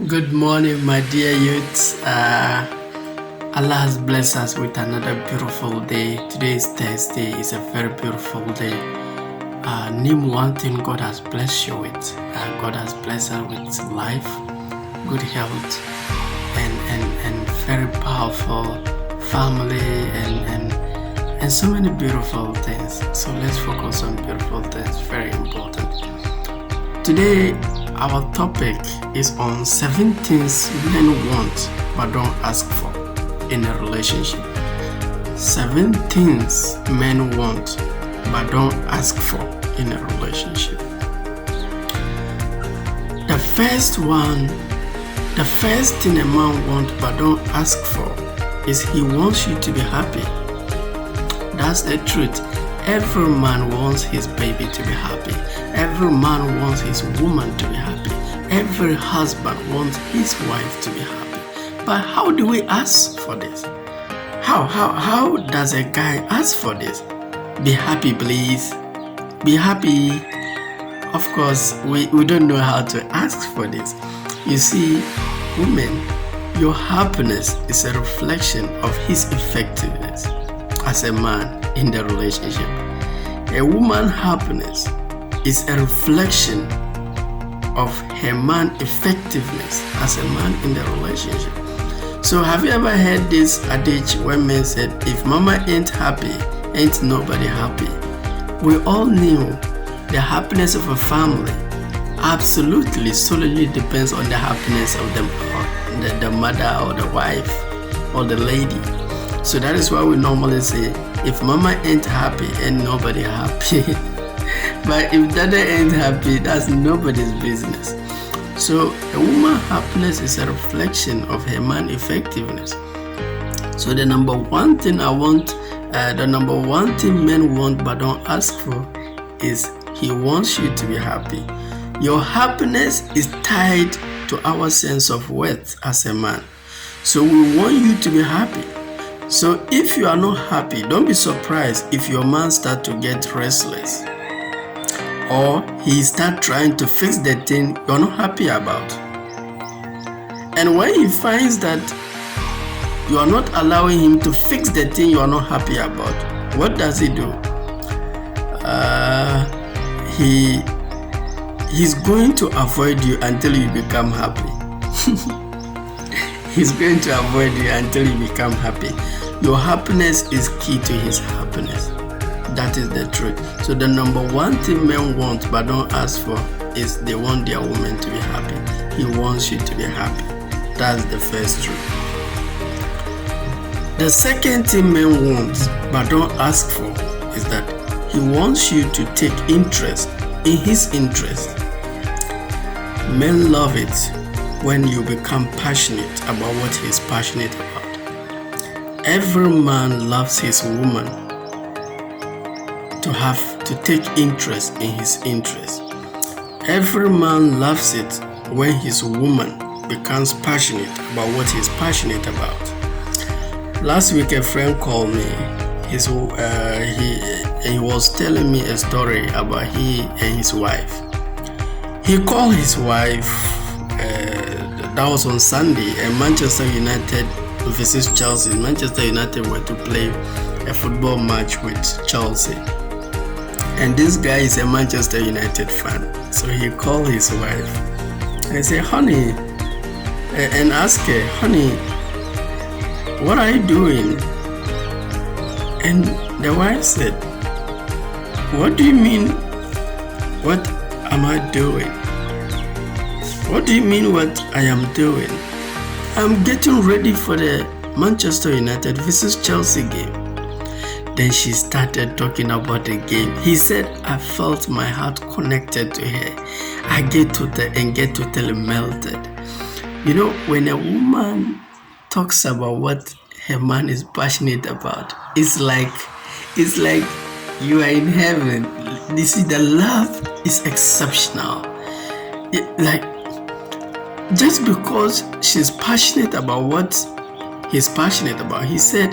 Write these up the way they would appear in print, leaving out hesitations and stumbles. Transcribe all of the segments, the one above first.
Good morning, my dear youths. Allah has blessed us with another beautiful day. Today is Thursday. It's a very beautiful day. Name one thing God has blessed you with. God has blessed us with life, good health, and very powerful family and so many beautiful things. So let's focus on beautiful things. Very important. Today, our topic is on 7 things men want but don't ask for in a relationship. 7 things men want but don't ask for in a relationship. The first thing a man wants but don't ask for is he wants you to be happy. That's the truth. Every man wants his baby to be happy. Every man wants his woman to be happy. Every husband wants his wife to be happy. But how do we ask for this? How does a guy ask for this? Be happy, please. Be happy. Of course, we don't know how to ask for this. You see, women, your happiness is a reflection of his effectiveness as a man in the relationship. A woman's happiness is a reflection of her man's effectiveness as a man in the relationship. So have you ever heard this adage when men said, if mama ain't happy, ain't nobody happy? We all knew the happiness of a family absolutely solely depends on the happiness of the mother or the wife or the lady. So that is why we normally say, if mama ain't happy, ain't nobody happy. But if daddy ain't happy, that's nobody's business. So a woman's happiness is a reflection of her man's effectiveness. So the number one thing men want but don't ask for is he wants you to be happy. Your happiness is tied to our sense of worth as a man. So we want you to be happy. So if you are not happy, don't be surprised if your man starts to get restless or he start trying to fix the thing you're not happy about. And when he finds that you are not allowing him to fix the thing you are not happy about, what does he do? He's going to avoid you until you become happy. He's going to avoid you until you become happy. Your happiness is key to his happiness. That is the truth. So the number one thing men want but don't ask for is they want their woman to be happy. He wants you to be happy. That's the first truth. The second thing men want but don't ask for is that he wants you to take interest in his interest. Men love it when you become passionate about what he's passionate about. Every man loves his woman to have to take interest in his interest. Every man loves it when his woman becomes passionate about what he's passionate about. Last week a friend called me. He was telling me a story about he and his wife. He called his wife, that was on Sunday, and Manchester United versus Chelsea. Manchester United were to play a football match with Chelsea. And this guy is a Manchester United fan. So he called his wife and said, honey, and asked her, honey, what are you doing? And the wife said, what do you mean, what am I doing? What do you mean what I am doing? I'm getting ready for the Manchester United versus Chelsea game. Then she started talking about the game. He said, I felt my heart connected to her. I get to tell melted. You know, when a woman talks about what her man is passionate about, it's like you are in heaven. You see, the love is exceptional. Just because she's passionate about what he's passionate about, he said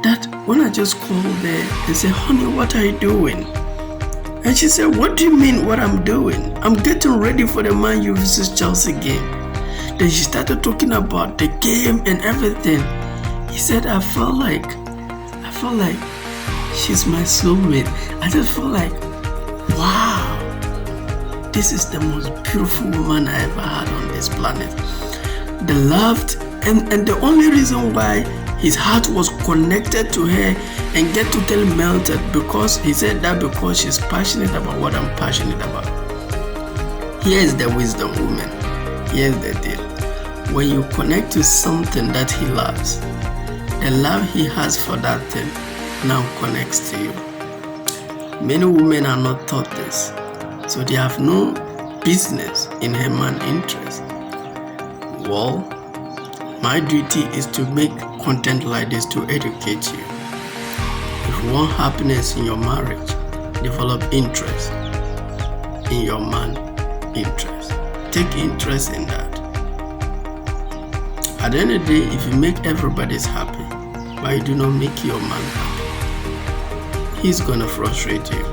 that when I just called her and said, honey, what are you doing? And she said, what do you mean what I'm doing? I'm getting ready for the Man U versus Chelsea game. Then she started talking about the game and everything. He said, I felt like she's my soulmate. I just felt like, wow, this is the most beautiful woman I ever had on this planet. The loved, and the only reason why his heart was connected to her and get totally melted, because he said that because she's passionate about what I'm passionate about. Here's the wisdom, woman. Here's the deal. When you connect to something that he loves, the love he has for that thing now connects to you. Many women are not taught this, so they have no business in her man's interest. Well, my duty is to make content like this to educate you. If you want happiness in your marriage, develop interest in your man's interest. Take interest in that. At the end of the day, if you make everybody's happy, but you do not make your man happy, he's gonna frustrate you.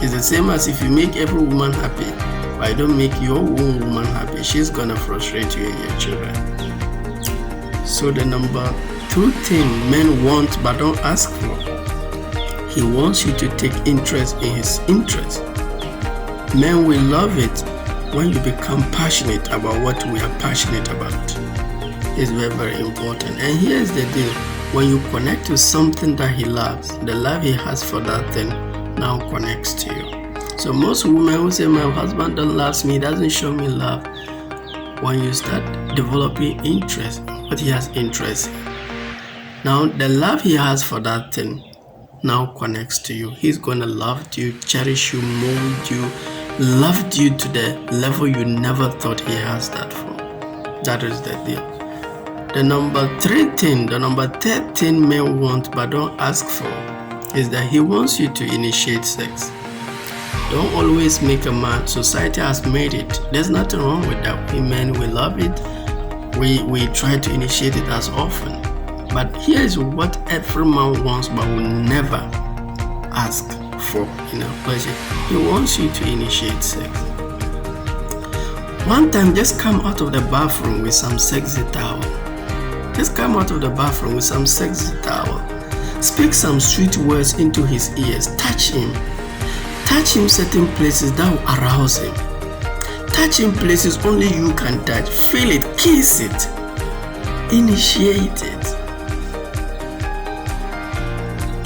It's the same as if you make every woman happy, but you don't make your own woman happy, she's gonna frustrate you and your children. So the number 2 thing men want but don't ask for, he wants you to take interest in his interest. Men will love it when you become passionate about what we are passionate about. It's very, very important. And here's the deal. When you connect to something that he loves, the love he has for that thing now connects to you. So most women who say, my husband don't love me, doesn't show me love. When you start developing interest, what he has interest in, now the love he has for that thing now connects to you. He's going to love you, cherish you, mold you, loved you to the level you never thought he has that for. That is the deal. The number 3 thing, the number 3rd thing men want but don't ask for is that he wants you to initiate sex. Don't always make a man. Society has made it. There's nothing wrong with that. We men, we love it. We try to initiate it as often. But here is what every man wants but will never ask for pleasure. He wants you to initiate sex. One time, just come out of the bathroom with some sexy towel. Just come out of the bathroom with some sexy towel. Speak some sweet words into his ears. Touch him. Touch him certain places that will arouse him. Touch him places only you can touch. Feel it. Kiss it. Initiate it.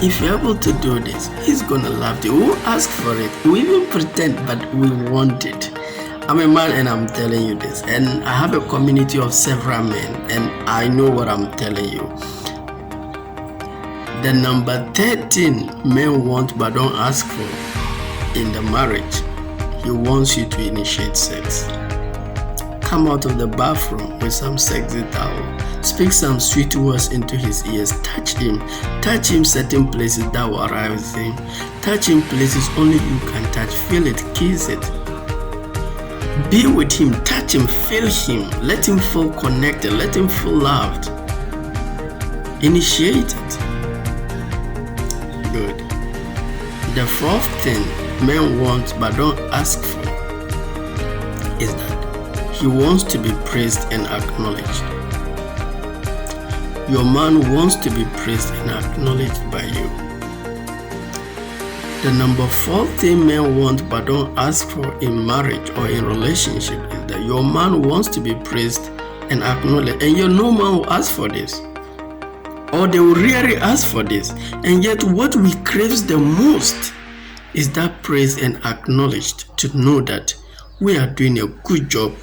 If you're able to do this, he's gonna love you. We'll ask for it. We even pretend, but we want it. I'm a man and I'm telling you this. And I have a community of several men and I know what I'm telling you. The number 13 men want but don't ask for in the marriage, he wants you to initiate sex. Come out of the bathroom with some sexy towel. Speak some sweet words into his ears. Touch him certain places that will arouse him. Touch him places only you can touch. Feel it, kiss it. Be with him, touch him, feel him. Let him feel connected, let him feel loved. Initiate it. Good. The 4th thing men want but don't ask for is that he wants to be praised and acknowledged. Your man wants to be praised and acknowledged by you. The number 4 thing men want but don't ask for in marriage or in relationship is that your man wants to be praised and acknowledged. And no man will ask for this. Or they will rarely ask for this. And yet what we crave the most is that praise and acknowledged, to know that we are doing a good job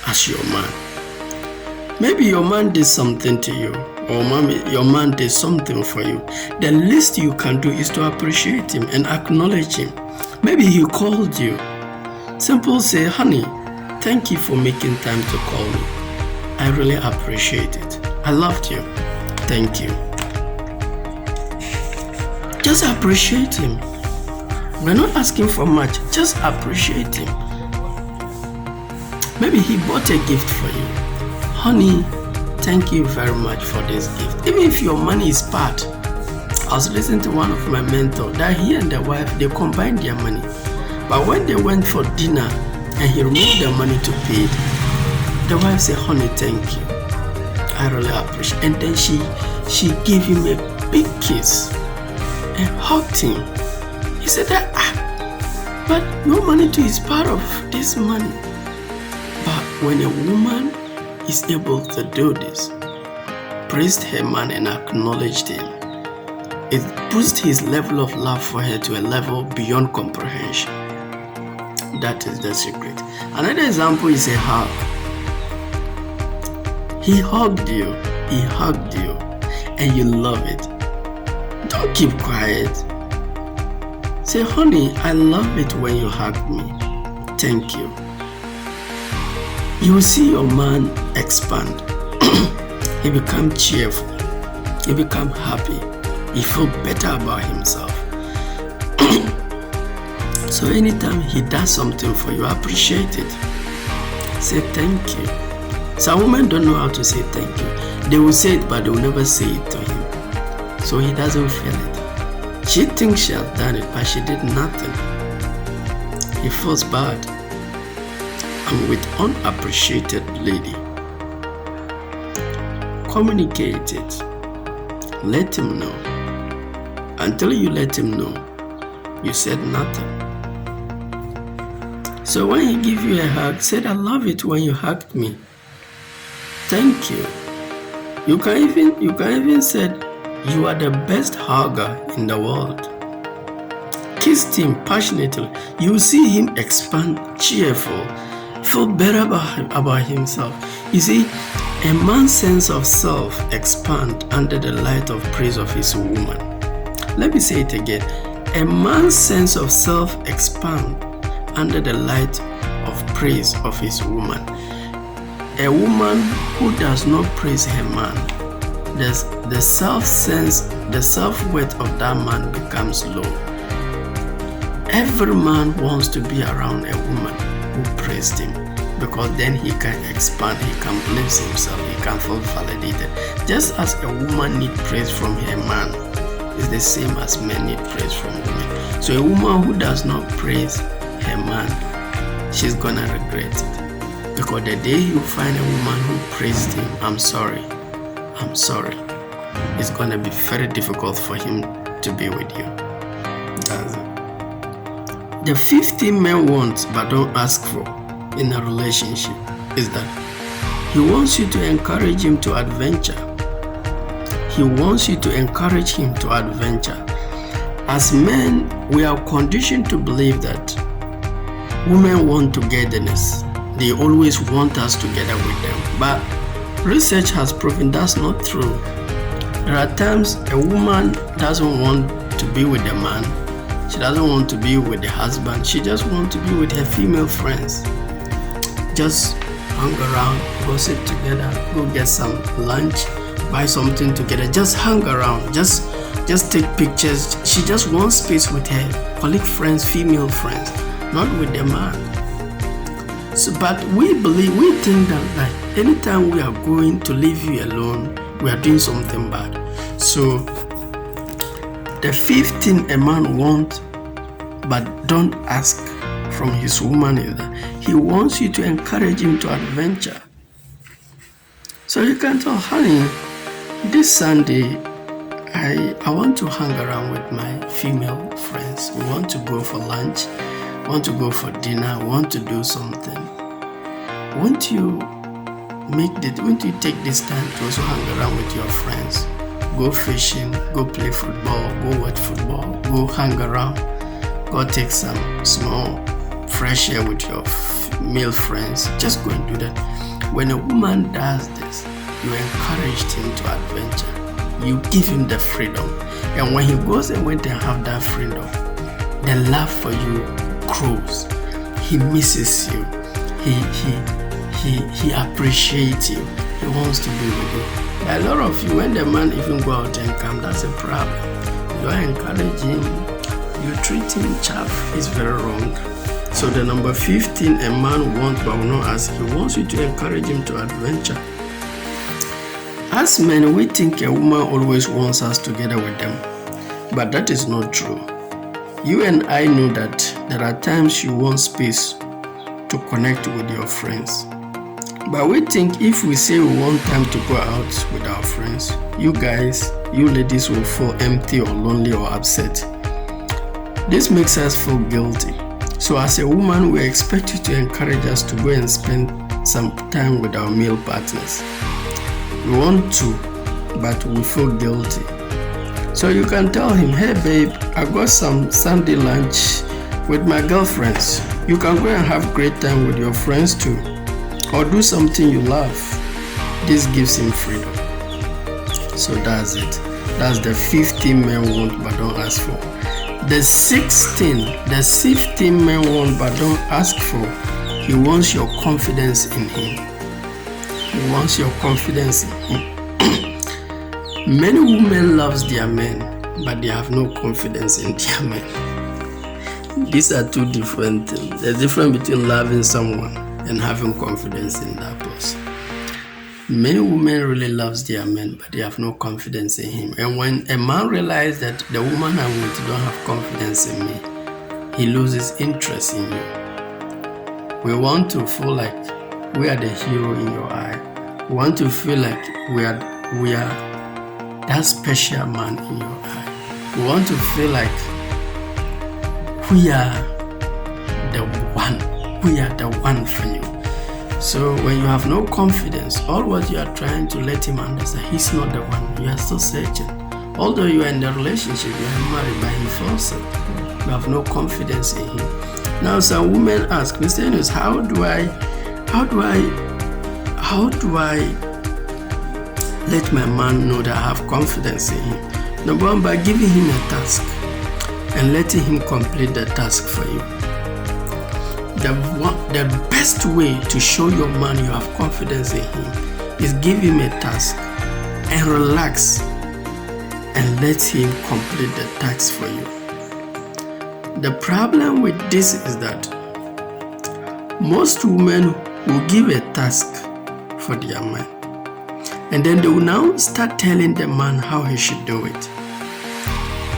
as your man. Maybe your man did something to you, or your man did something for you. The least you can do is to appreciate him and acknowledge him. Maybe he called you. Simple say, honey, thank you for making time to call me. I really appreciate it. I loved you. Thank you. Just appreciate him. We're not asking for much. Just appreciate him. Maybe he bought a gift for you. Honey, thank you very much for this gift. Even if your money is part. I was listening to one of my mentors that he and the wife, they combined their money. But when they went for dinner and he removed the money to pay it, The wife said, honey, thank you. I really appreciate it. And then she gave him a big kiss and hugged him. He said that, but your money too is part of this money. But when a woman is able to do this, praised her man and acknowledged him, it pushed his level of love for her to a level beyond comprehension. That is the secret. Another example is a hug. He hugged you, and you love it. Don't keep quiet. Say, honey, I love it when you hug me. Thank you. You will see your man expand. He become cheerful. He become happy. He feel better about himself. So anytime he does something for you, appreciate it. Say thank you. Some women don't know how to say thank you. They will say it, but they will never say it to him. So he doesn't feel it. She thinks she has done it, but she did nothing. He feels bad. And with unappreciated lady, communicate it. Let him know. Until you let him know, you said nothing. So when he give you a hug, said, I love it when you hugged me. Thank you. You can even say, you are the best hugger in the world. Kissed him passionately. You see him expand, cheerful, feel better about himself. You see, a man's sense of self expand under the light of praise of his woman. Let me say it again. A man's sense of self expand under the light of praise of his woman. A woman who does not praise her man, the self-worth of that man becomes low. Every man wants to be around a woman who praised him, because then he can expand, he can bless himself, he can feel validated. Just as a woman needs praise from her man, it's the same as men need praise from women. So a woman who does not praise her man, she's gonna regret it. Because the day you find a woman who praised him, I'm sorry, it's gonna be very difficult for him to be with you. That's it. The 15 men want but don't ask for in a relationship is that he wants you to encourage him to adventure. He wants you to encourage him to adventure. As men, we are conditioned to believe that women want togetherness. They always want us together with them. But research has proven that's not true. There are times a woman doesn't want to be with the man. She doesn't want to be with the husband. She just wants to be with her female friends. Just hang around, go sit together, go get some lunch, buy something together. Just hang around. Just take pictures. She just wants space with her colleague friends, female friends, not with the man. So, but we think that like anytime we are going to leave you alone, we are doing something bad. So the 15 a man wants but don't ask from his woman is that he wants you to encourage him to adventure. So you can tell, honey, this Sunday I want to hang around with my female friends. We want to go for lunch, want to go for dinner, want to do something. Won't you take this time to also hang around with your friends? Go fishing, go play football, go watch football, go hang around, go take some small fresh air with your male friends. Just go and do that. When a woman does this, you encourage him to adventure. You give him the freedom. And when he goes and went and have that freedom, the love for you grows. He misses you. He appreciates you. He wants to be with you. But a lot of you, when the man even go out and come, that's a problem. You don't encourage him. You treat him chaff. It's very wrong. So the number 15, a man wants but will not ask. He wants you to encourage him to adventure. As men, we think a woman always wants us together with them. But that is not true. You and I know that there are times you want space to connect with your friends. But we think if we say we want time to go out with our friends, you guys, you ladies will feel empty or lonely or upset. This makes us feel guilty. So as a woman, we expect you to encourage us to go and spend some time with our male partners. We want to, but we feel guilty. So you can tell him, hey babe, I got some Sunday lunch with my girlfriends. You can go and have great time with your friends too. Or do something you love. This gives him freedom. So that's it. That's the 15 men want but don't ask for. The 16th men want but don't ask for. He wants your confidence in him. He wants your confidence in him. Many women love their men, but they have no confidence in their men. These are two different things. There's a difference between loving someone and having confidence in that person. Many women really love their men, but they have no confidence in him. And when a man realizes that the woman I'm with don't have confidence in me, he loses interest in you. We want to feel like we are the hero in your eye. We want to feel like we are that special man in your eye. We want to feel like we are the one. We are the one for you. So when you have no confidence, all what you are trying to let him understand, he's not the one. You are still searching. Although you are in the relationship, you are married, but he falls it. You have no confidence in him. Now some women ask, Mr. Enos, how do I let my man know that I have confidence in him? Number one, by giving him a task and letting him complete the task for you. The best way to show your man you have confidence in him is give him a task and relax and let him complete the task for you. The problem with this is that most women will give a task for their man, and then they will now start telling the man how he should do it.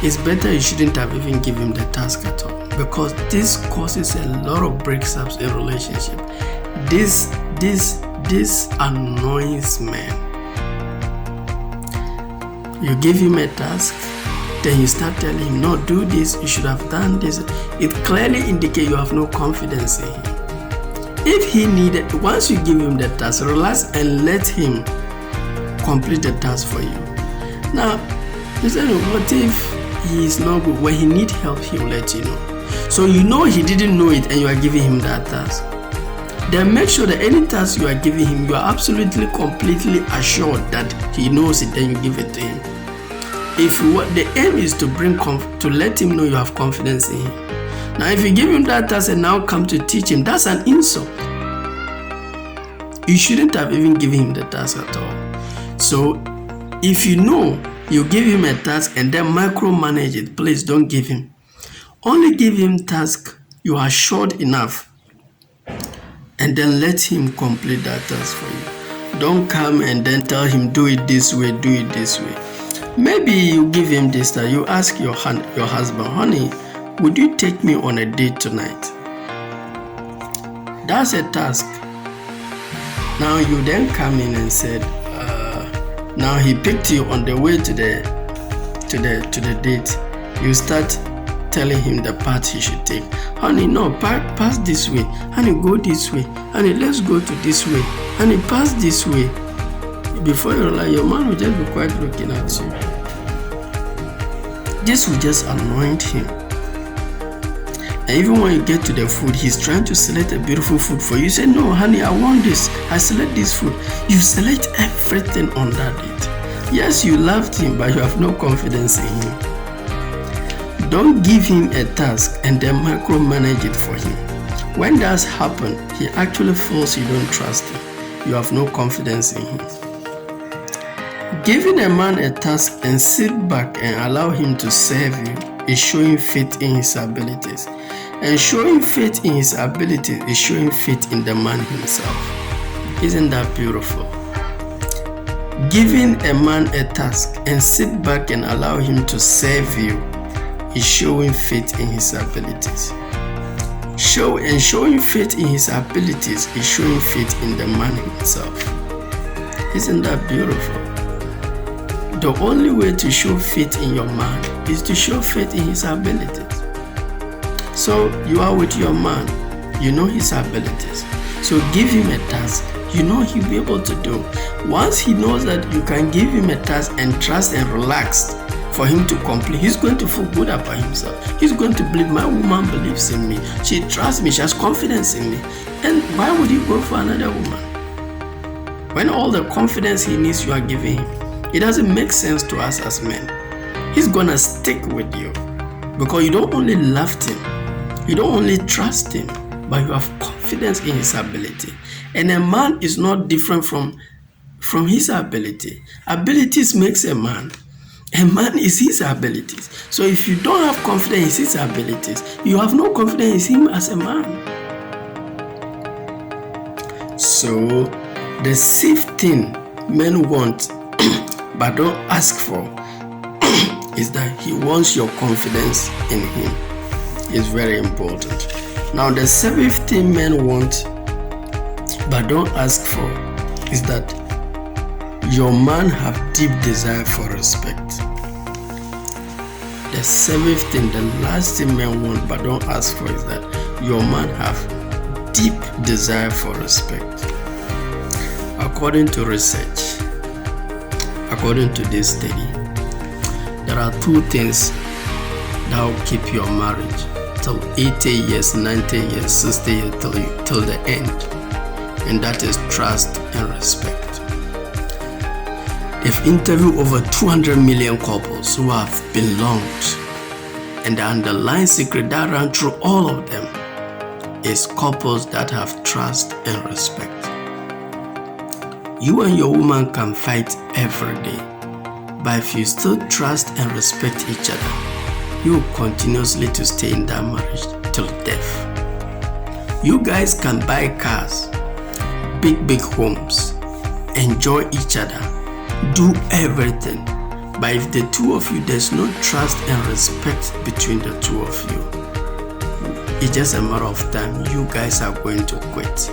It's better you shouldn't have even given him the task at all, because this causes a lot of breakups in relationship. This annoys men. You give him a task, then you start telling him, no, do this, you should have done this. It clearly indicates you have no confidence in him. If he needed, once you give him the task, relax and let him complete the task for you. Now, listen, what if he is not good? When he needs help, he will let you know. So you know he didn't know it and you are giving him that task. Then make sure that any task you are giving him, you are absolutely, completely assured that he knows it, then you give it to him. If the aim is to let him know you have confidence in him. Now, if you give him that task and now come to teach him, that's an insult. You shouldn't have even given him the task at all. So, if you know you give him a task and then micromanage it, please don't give him. Only give him task you are assured enough, and then let him complete that task for you. Don't come and then tell him, do it this way, do it this way. Maybe you give him this task. You ask your husband, honey, would you take me on a date tonight? That's a task. Now you then come in and said, now he picked you on the way to the date. You start telling him the path he should take. Honey, no, pass this way. Honey, go this way. Honey, let's go to this way. Honey, pass this way. Before you realize, your man will just be quite looking at you. This will just annoy him. And even when you get to the food, he's trying to select a beautiful food for you. You say, no, honey, I want this. I select this food. You select everything on that date. Yes, you loved him, but you have no confidence in him. Don't give him a task and then micromanage it for him. When that happens, he actually feels you don't trust him. You have no confidence in him. Giving a man a task and sit back and allow him to serve you is showing faith in his abilities. And showing faith in his abilities is showing faith in the man himself. Isn't that beautiful? Giving a man a task and sit back and allow him to serve you is showing faith in his abilities. Showing faith in his abilities is showing faith in the man himself. Isn't that beautiful? The only way to show faith in your man is to show faith in his abilities. So you are with your man, you know his abilities. So give him a task you know he'll be able to do. Once he knows that you can give him a task and trust and relax for him to complete, he's going to feel good about himself. He's going to believe, my woman believes in me. She trusts me. She has confidence in me. And why would he go for another woman? When all the confidence he needs you are giving him, it doesn't make sense to us as men. He's going to stick with you because you don't only love him, you don't only trust him, but you have confidence in his ability. And a man is not different from his ability. Abilities makes a man. A man is his abilities. So if you don't have confidence in his abilities, you have no confidence in him as a man. So the safe thing men want but don't ask for is that he wants your confidence in him. It's very important. Now the seventh thing men want but don't ask for is that your man have deep desire for respect. The seventh thing, the last thing men want but don't ask for is that your man have deep desire for respect. According to research, according to this study, there are two things that will keep your marriage till 80 years, 90 years, 60 years, till the end. And that is trust and respect. They've interviewed over 200 million couples who have belonged, and the underlying secret that ran through all of them is couples that have trust and respect. You and your woman can fight every day, but if you still trust and respect each other, you will continuously to stay in that marriage till death. You guys can buy cars, big homes, enjoy each other, do everything, but if the two of you, there's no trust and respect between the two of you, it's just a matter of time. You guys are going to quit.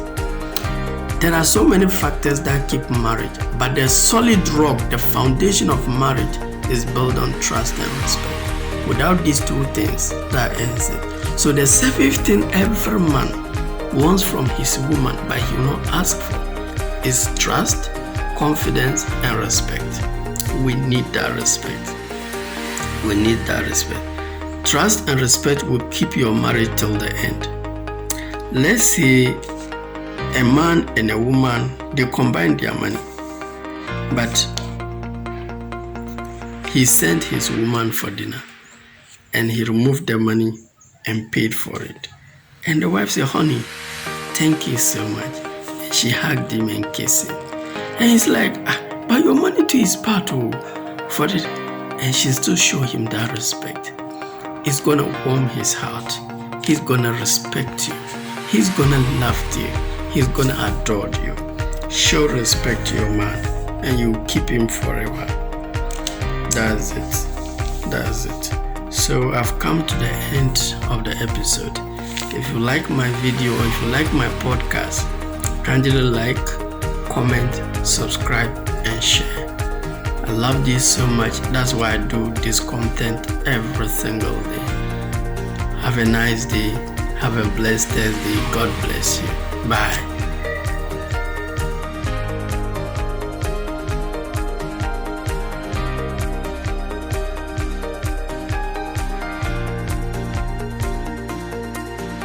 There are so many factors that keep marriage, but the solid rock, the foundation of marriage, is built on trust and respect. Without these two things, that ends it. So the seventh thing every man wants from his woman, but he will not ask for, is trust, confidence, and respect. We need that respect. We need that respect. Trust and respect will keep your marriage till the end. Let's say a man and a woman, they combine their money, but he sent his woman for dinner and he removed the money and paid for it. And the wife said, honey, thank you so much. And she hugged him and kissed him. And he's like, but your money too is part for it. And she still show him that respect. It's gonna warm his heart. He's gonna respect you. He's gonna love you. He's gonna adore you. Show respect to your man and you keep him forever. That's it. That's it. So I've come to the end of the episode. If you like my video or if you like my podcast, kindly like, comment, subscribe, and share. I love this so much. That's why I do this content every single day. Have a nice day. Have a blessed Thursday. God bless you. Bye.